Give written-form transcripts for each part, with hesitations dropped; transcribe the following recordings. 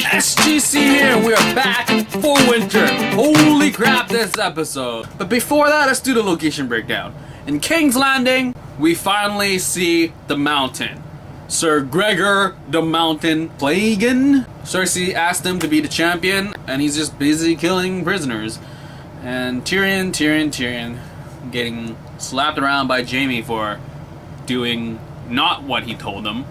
SGC here, and we are back for winter. Holy crap, this episode. But before that, let's do the location breakdown. In King's Landing, we finally see the Mountain. Sir Gregor the Mountain Plaguein. Cersei asked him to be the champion, and he's just busy killing prisoners. And Tyrion getting slapped around by Jaime for doing not what he told him.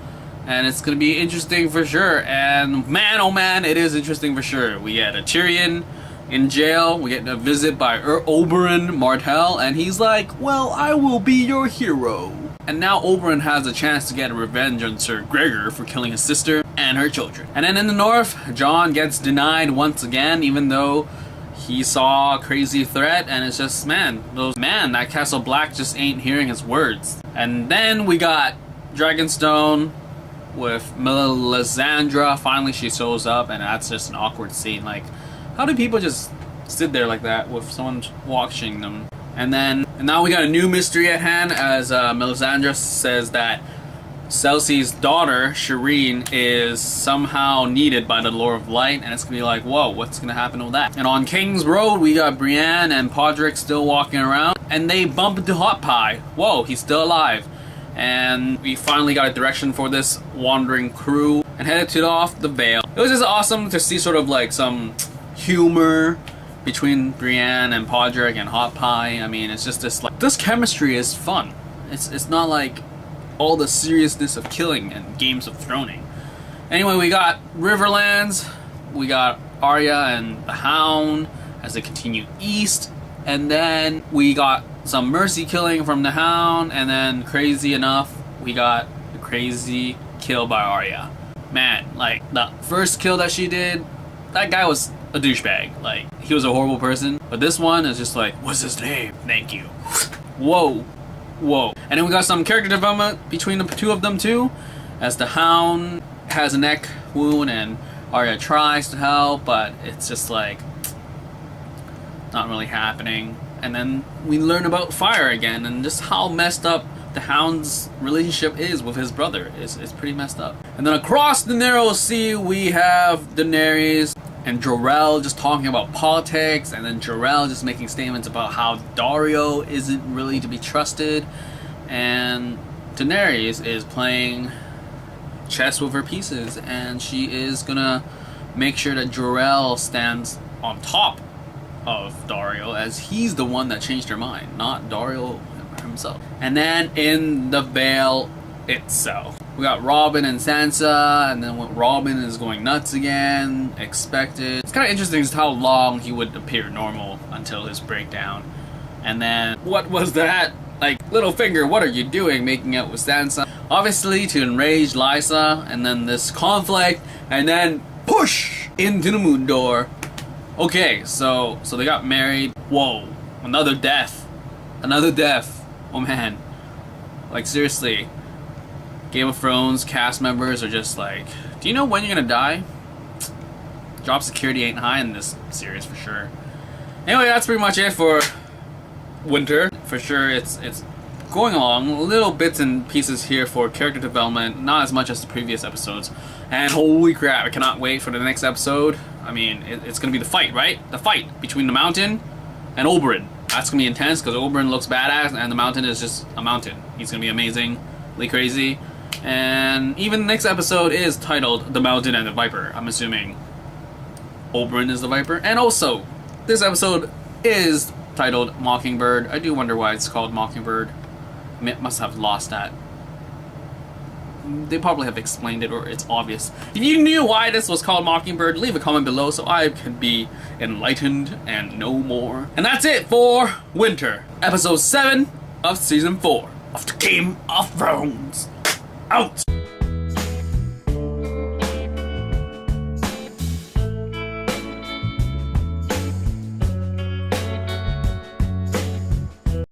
And it's gonna be interesting for sure. And man, oh man, it is interesting for sure. We get a Tyrion in jail. We get a visit by Oberyn Martell, and he's like, well, I will be your hero. And now Oberyn has a chance to get revenge on Sir Gregor for killing his sister and her children. And then in the north, Jon gets denied once again, even though he saw a crazy threat, and it's just, that Castle Black just ain't hearing his words. And then we got Dragonstone with Melisandre. Finally she shows up, and that's just an awkward scene. Like, how do people just sit there like that with someone watching them? And now we got a new mystery at hand, as Melisandre says that Cersei's daughter, Shireen, is somehow needed by the Lord of Light, and it's gonna be like, whoa, what's gonna happen with that? And on King's Road, we got Brienne and Podrick still walking around, and they bump into Hot Pie. Whoa, he's still alive. And we finally got a direction for this wandering crew and headed to off the Vale. It was just awesome to see sort of like some humor between Brienne and Podrick and Hot Pie. I mean, it's just this, like, this chemistry is fun. It's not like all the seriousness of killing and Games of Throning. Anyway, we got Riverlands, we got Arya and the Hound as they continue east, and then we got some mercy killing from the Hound, and then crazy enough, we got the crazy kill by Arya. Man, like, the first kill that she did, that guy was a douchebag. Like, he was a horrible person. But this one is just like, what's his name? Thank you. Whoa. And then we got some character development between the two of them too, as the Hound has a neck wound and Arya tries to help, but it's just like not really happening. And then we learn about Fire again, and just how messed up the Hound's relationship is with his brother. It's pretty messed up. And then across the Narrow Sea, we have Daenerys and Jorel just talking about politics, and then Jorel just making statements about how Daario isn't really to be trusted, and Daenerys is playing chess with her pieces, and she is gonna make sure that Jorel stands on top of Daario, as he's the one that changed her mind, not Daario himself. And then in the Vale itself, we got Robin and Sansa, and then when Robin is going nuts again, expected. It's kind of interesting just how long he would appear normal until his breakdown. And then, what was that? Like, Littlefinger, what are you doing making out with Sansa? Obviously to enrage Lysa, and then this conflict, and then push into the moon door. Okay, so they got married. Whoa, another death. Oh man, like, seriously. Game of Thrones cast members are just like, do you know when you're gonna die? Job security ain't high in this series for sure. Anyway, that's pretty much it for winter. For sure, it's going along. Little bits and pieces here for character development, not as much as the previous episodes. And holy crap, I cannot wait for the next episode. I mean, it's gonna be the fight, right? The fight between the Mountain and Oberyn. That's gonna be intense because Oberyn looks badass, and the Mountain is just a mountain. He's gonna be amazingly crazy. And even the next episode is titled The Mountain and the Viper. I'm assuming Oberyn is the Viper. And also, this episode is titled Mockingbird. I do wonder why it's called Mockingbird. It must have lost that. They probably have explained it, or it's obvious. If you knew why this was called Mockingbird, leave a comment below so I could be enlightened and know more. And that's it for Winter, episode 7 of season 4 of the Game of Thrones. Out!